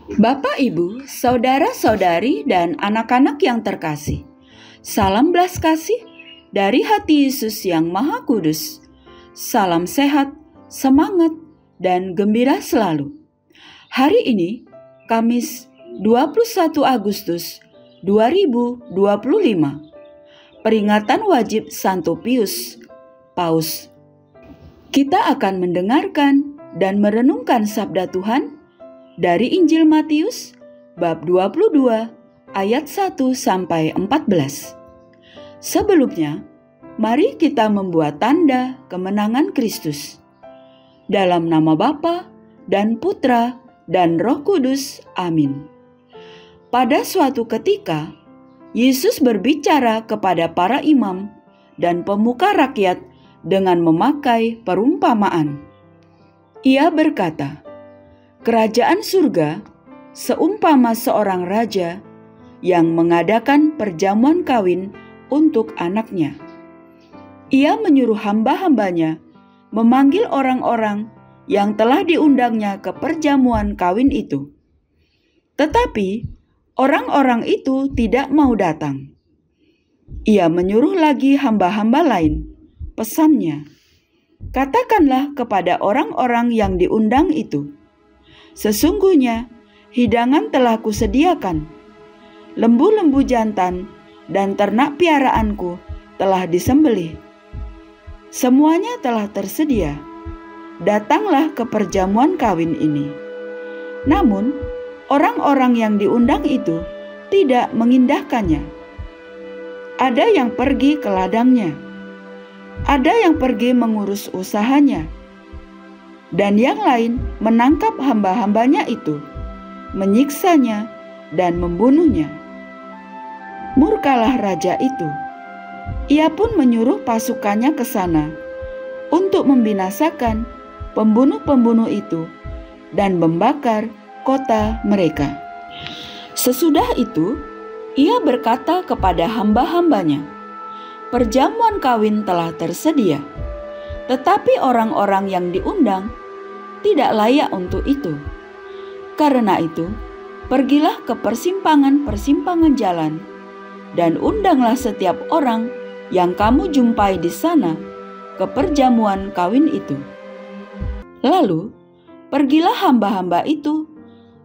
Bapak, Ibu, saudara-saudari, dan anak-anak yang terkasih, salam belas kasih dari hati Yesus yang Maha Kudus. Salam sehat, semangat, dan gembira selalu. Hari ini, Kamis 21 Agustus 2025, peringatan wajib Santo Pius, Paus. Kita akan mendengarkan dan merenungkan sabda Tuhan dari Injil Matius bab 22 ayat 1 sampai 14. Sebelumnya, mari kita membuat tanda kemenangan Kristus. Dalam nama Bapa dan Putra dan Roh Kudus. Amin. Pada suatu ketika, Yesus berbicara kepada para imam dan pemuka rakyat dengan memakai perumpamaan. Ia berkata, "Kerajaan surga seumpama seorang raja yang mengadakan perjamuan kawin untuk anaknya. Ia menyuruh hamba-hambanya memanggil orang-orang yang telah diundangnya ke perjamuan kawin itu. Tetapi orang-orang itu tidak mau datang. Ia menyuruh lagi hamba-hamba lain. Pesannya, katakanlah kepada orang-orang yang diundang itu, sesungguhnya hidangan telah kusediakan. Lembu-lembu jantan dan ternak piaraanku telah disembelih. Semuanya telah tersedia. Datanglah ke perjamuan kawin ini." Namun, orang-orang yang diundang itu tidak mengindahkannya. Ada yang pergi ke ladangnya, ada yang pergi mengurus usahanya, dan yang lain menangkap hamba-hambanya itu, menyiksanya dan membunuhnya. Murkalah raja itu. Ia pun menyuruh pasukannya ke sana untuk membinasakan pembunuh-pembunuh itu dan membakar kota mereka. Sesudah itu, ia berkata kepada hamba-hambanya, "Perjamuan kawin telah tersedia, tetapi orang-orang yang diundang tidak layak untuk itu. Karena itu, pergilah ke persimpangan-persimpangan jalan dan undanglah setiap orang yang kamu jumpai di sana ke perjamuan kawin itu." Lalu, pergilah hamba-hamba itu,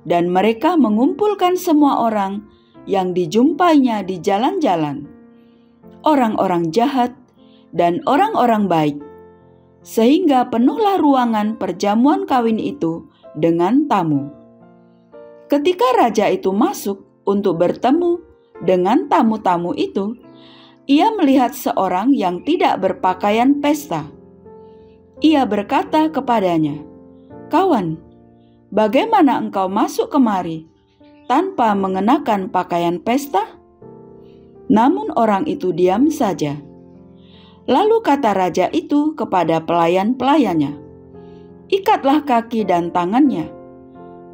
dan mereka mengumpulkan semua orang yang dijumpainya di jalan-jalan, orang-orang jahat dan orang-orang baik, sehingga penuhlah ruangan perjamuan kawin itu dengan tamu. Ketika raja itu masuk untuk bertemu dengan tamu-tamu itu, ia melihat seorang yang tidak berpakaian pesta. Ia berkata kepadanya, "Kawan, bagaimana engkau masuk kemari tanpa mengenakan pakaian pesta?" Namun orang itu diam saja. Lalu kata raja itu kepada pelayan-pelayannya, "Ikatlah kaki dan tangannya,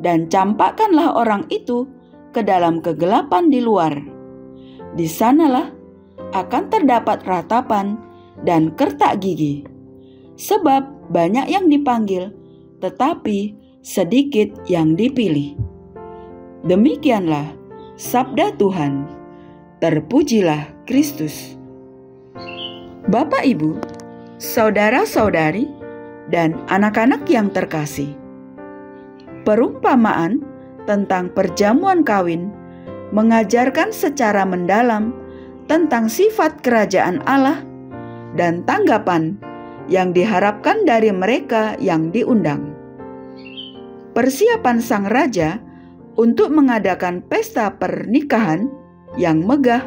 dan campakkanlah orang itu ke dalam kegelapan di luar. Di sanalah akan terdapat ratapan dan kertak gigi, sebab banyak yang dipanggil, tetapi sedikit yang dipilih." Demikianlah sabda Tuhan. Terpujilah Kristus. Bapak, Ibu, saudara-saudari, dan anak-anak yang terkasih, perumpamaan tentang perjamuan kawin mengajarkan secara mendalam tentang sifat kerajaan Allah dan tanggapan yang diharapkan dari mereka yang diundang. Persiapan sang raja untuk mengadakan pesta pernikahan yang megah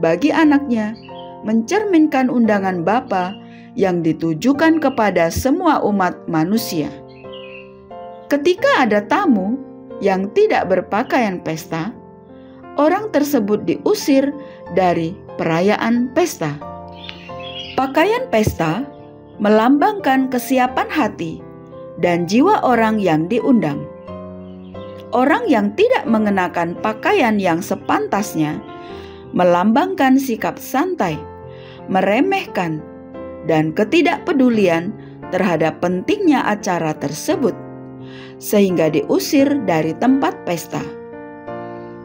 bagi anaknya mencerminkan undangan Bapa yang ditujukan kepada semua umat manusia. Ketika ada tamu yang tidak berpakaian pesta, orang tersebut diusir dari perayaan pesta. Pakaian pesta melambangkan kesiapan hati dan jiwa orang yang diundang. Orang yang tidak mengenakan pakaian yang sepantasnya melambangkan sikap santai, meremehkan, dan ketidakpedulian terhadap pentingnya acara tersebut, sehingga diusir dari tempat pesta.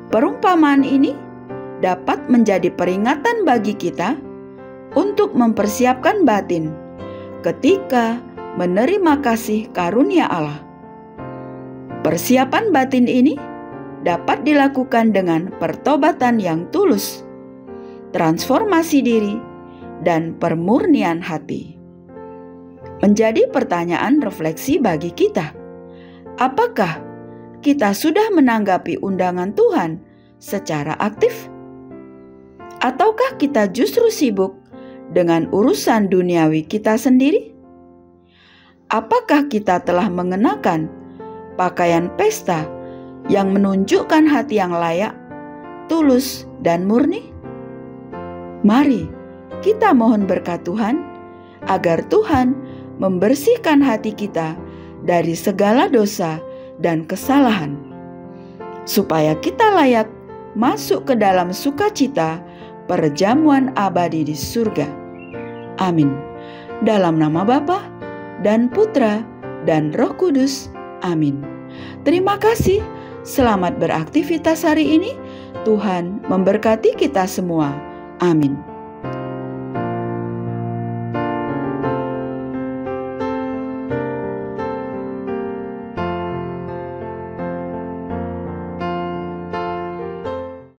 Perumpamaan ini dapat menjadi peringatan bagi kita untuk mempersiapkan batin ketika menerima kasih karunia Allah. Persiapan batin ini dapat dilakukan dengan pertobatan yang tulus, transformasi diri, dan permurnian hati. Menjadi pertanyaan refleksi bagi kita, apakah kita sudah menanggapi undangan Tuhan secara aktif? Ataukah kita justru sibuk dengan urusan duniawi kita sendiri? Apakah kita telah mengenakan pakaian pesta yang menunjukkan hati yang layak, tulus, dan murni? Mari kita mohon berkat Tuhan agar Tuhan membersihkan hati kita dari segala dosa dan kesalahan, supaya kita layak masuk ke dalam sukacita perjamuan abadi di surga. Amin. Dalam nama Bapa dan Putra dan Roh Kudus. Amin. Terima kasih. Selamat beraktivitas hari ini. Tuhan memberkati kita semua. Amin.